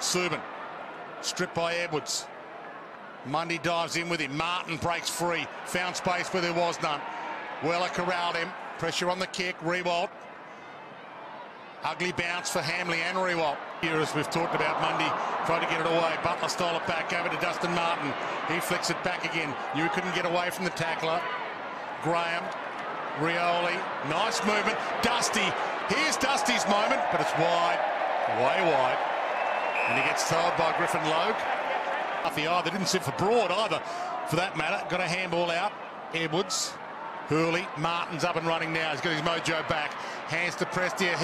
Subin, stripped by Edwards. Mundy dives in with him. Martin breaks free. Found space where there was none. Weller corralled him. Pressure on the kick. Riewoldt. Ugly bounce for Hamley and Riewoldt. Here, as we've talked about, Mundy tried to get it away. Butler stole it back over to Dustin Martin. He flicks it back again. You couldn't get away from the tackler. Graham. Rioli. Nice movement. Dusty. Here's Dusty's moment, but it's wide. Way wide. And he gets told by Griffin Logue. They didn't sit for Broad either, for that matter. Got a handball out. Edwards. Hurley. Martin's up and running now. He's got his mojo back. Hands to Prestia.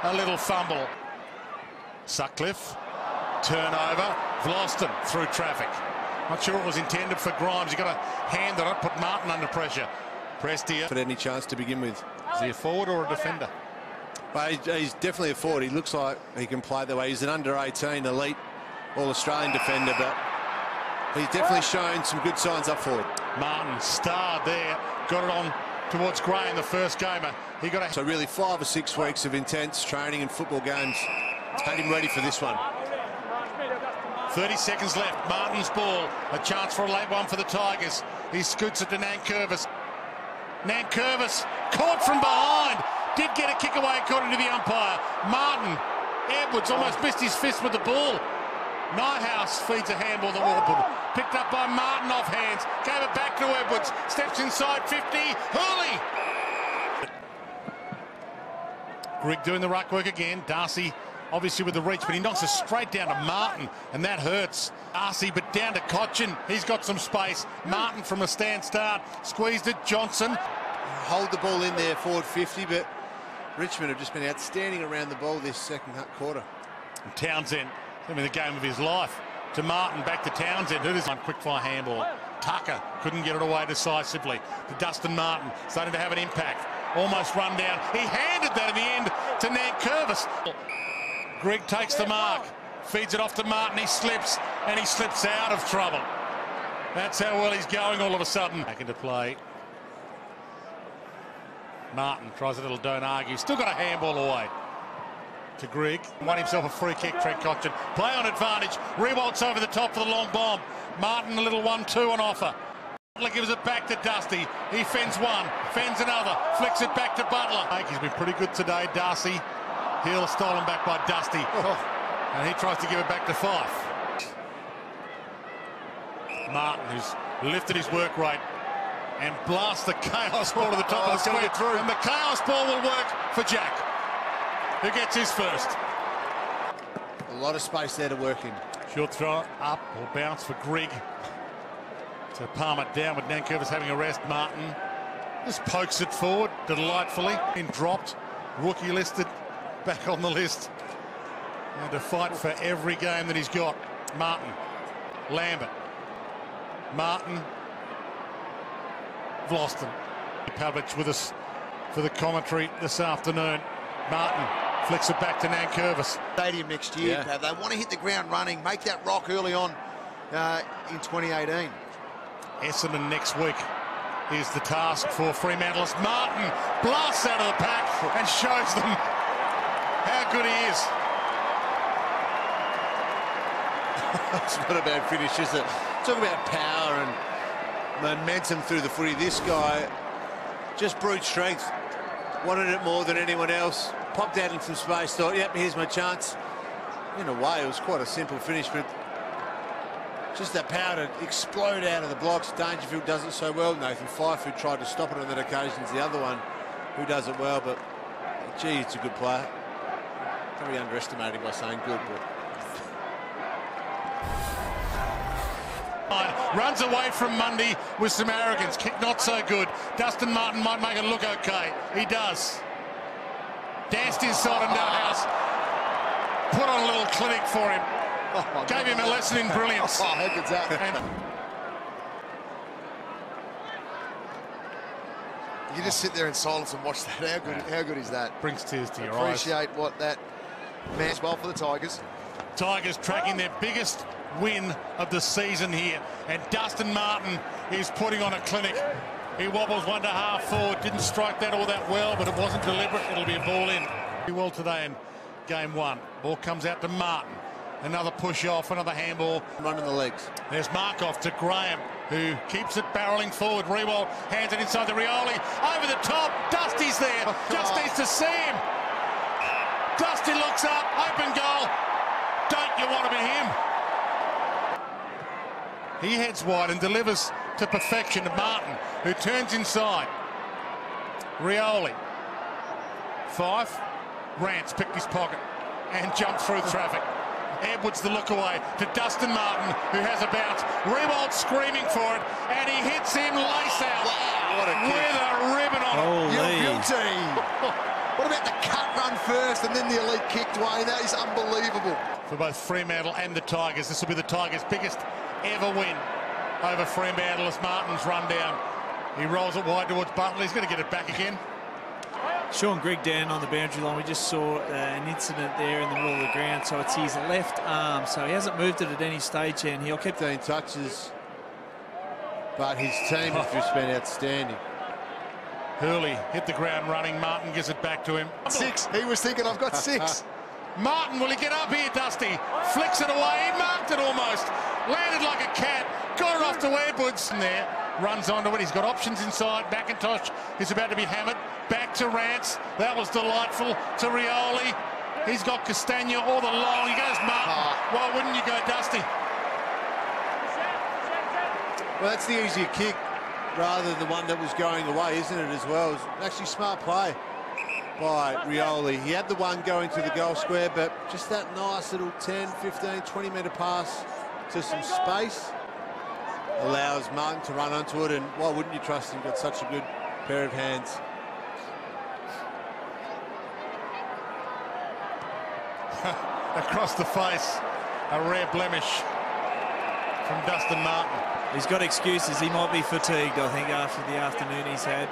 A little fumble. Sutcliffe. Turnover. Vlosten through traffic. Not sure it was intended for Grimes. He got a hand on it, put Martin under pressure. Prestia. Had any chance to begin with. Is he a forward or a defender? But he's definitely a forward. He looks like he can play the way. He's an under-18 elite All-Australian defender, but he's definitely shown some good signs up forward. Martin starred there, got it on towards Gray in the first gamer. He got a... So really 5 or 6 weeks of intense training and football games had him ready for this one. 30 seconds left. Martin's ball. A chance for a late one for the Tigers. He scoots it to Nankervis. Nankervis caught from behind. Did get a kick away according to the umpire. Martin. Edwards almost missed his fist with the ball. Nighthouse feeds a handball to Warburton. Picked up by Martin off hands. Gave it back to Edwards. Steps inside 50. Hurley. Grigg doing the ruck work again. Darcy obviously with the reach, but he knocks it straight down to Martin, and that hurts. Darcy, but down to Cotchin. He's got some space. Martin from a stand start. Squeezed it. Johnson. Hold the ball in there, forward 50, but Richmond have just been outstanding around the ball this second quarter. And Townsend, having the game of his life. To Martin, back to Townsend. Who does one quick fire handball? Tucker couldn't get it away decisively. To Dustin Martin, starting to have an impact. Almost run down. He handed that in the end to Nankervis. Grigg takes the mark, feeds it off to Martin. He slips, and he slips out of trouble. That's how well he's going all of a sudden. Back into play. Martin tries a little don't argue. Still got a handball away to Grigg. Won himself a free kick, Trent Cotchin. Play on advantage. Rewolt's over the top for the long bomb. Martin a little 1-2 on offer. Butler gives it back to Dusty. He fends one, fends another, flicks it back to Butler. He's been pretty good today. Darcy Hill stolen back by Dusty. And he tries to give it back to Fife. Martin, who's lifted his work rate and blasts the chaos ball to the top of the square. And the chaos ball will work for Jack, who gets his first. A lot of space there to work in. Short throw up or bounce for Grigg to palm it down with Nankervis having a rest. Martin just pokes it forward delightfully. Been dropped, rookie listed, back on the list. And to fight for every game that he's got. Martin, Lambert, Martin, Vlosten. Pavlich with us for the commentary this afternoon. Martin flicks it back to Nankervis. Stadium next year. Yeah. They want to hit the ground running, make that rock early on in 2018. Essendon next week is the task for Fremantle's. Martin blasts out of the pack and shows them how good he is. It's not a bad finish, is it? Talk about power and momentum through the footy. This guy, just brute strength. Wanted it more than anyone else. Popped out in some space, thought, yep, here's my chance. In a way, it was quite a simple finish, but just that power to explode out of the blocks. Dangerfield does it so well. Nathan Fife, who tried to stop it on that occasion, is the other one who does it well, but gee, it's a good player. Don't be underestimating by saying good, but... Runs away from Mundy with some arrogance. Kick not so good. Dustin Martin might make it look okay. He does. Danced inside of Nuthouse. Put on a little clinic for him. Gave him a lesson in brilliance. Oh, how good's that? And you just sit there in silence and watch that. How good is that? brings tears to your eyes. Appreciate what that man's well for the Tigers. Tigers tracking their biggest win of the season here, and Dustin Martin is putting on a clinic. He wobbles 1.5 forward, didn't strike that all that well, but it wasn't deliberate. It'll be a ball in. Pretty well today in game one. Ball comes out to Martin. Another push off, another handball. Running the legs. There's Markov to Graham, who keeps it barreling forward. Riewoldt hands it inside the Rioli. Over the top, Dusty's there. Just needs to see him. Dusty looks up, open goal. Don't you want to be him? He heads wide and delivers to perfection to Martin, who turns inside. Rioli. Fife. Rance picked his pocket and jumped through traffic. Edwards the look away to Dustin Martin, who has a bounce. Riewoldt screaming for it, and he hits him lace out. Wow, what a kick. With a ribbon on it. You're guilty. What about the cut run first and then the elite kick, Dwayne? That is unbelievable. For both Fremantle and the Tigers, this will be the Tigers' biggest ever win over Fremantle as Martin's run down. He rolls it wide towards Butler. He's going to get it back again. Sean Grigg down on the boundary line. We just saw an incident there in the middle of the ground, so it's his left arm, so he hasn't moved it at any stage, and he'll keep 15 touches, but his team has just been outstanding. Hurley hit the ground running. Martin gives it back to him. 6. He was thinking, I've got 6. Martin, will he get up here, Dusty? Flicks it away. He marked it almost. Landed like a cat. Got it off to Edwards. And there, runs onto it. He's got options inside. McIntosh is about to be hammered. Back to Rance. That was delightful. To Rioli. He's got Castagna all the long. He goes Martin. Why wouldn't you go Dusty? Well, that's the easier kick rather than the one that was going away, isn't it, as well? It's actually smart play by Rioli. He had the one going to the goal square, but just that nice little 10, 15, 20-metre pass to some space allows Martin to run onto it, and why wouldn't you trust him? Got such a good pair of hands. Across the face, a rare blemish from Dustin Martin. He's got excuses. He might be fatigued, I think, after the afternoon he's had.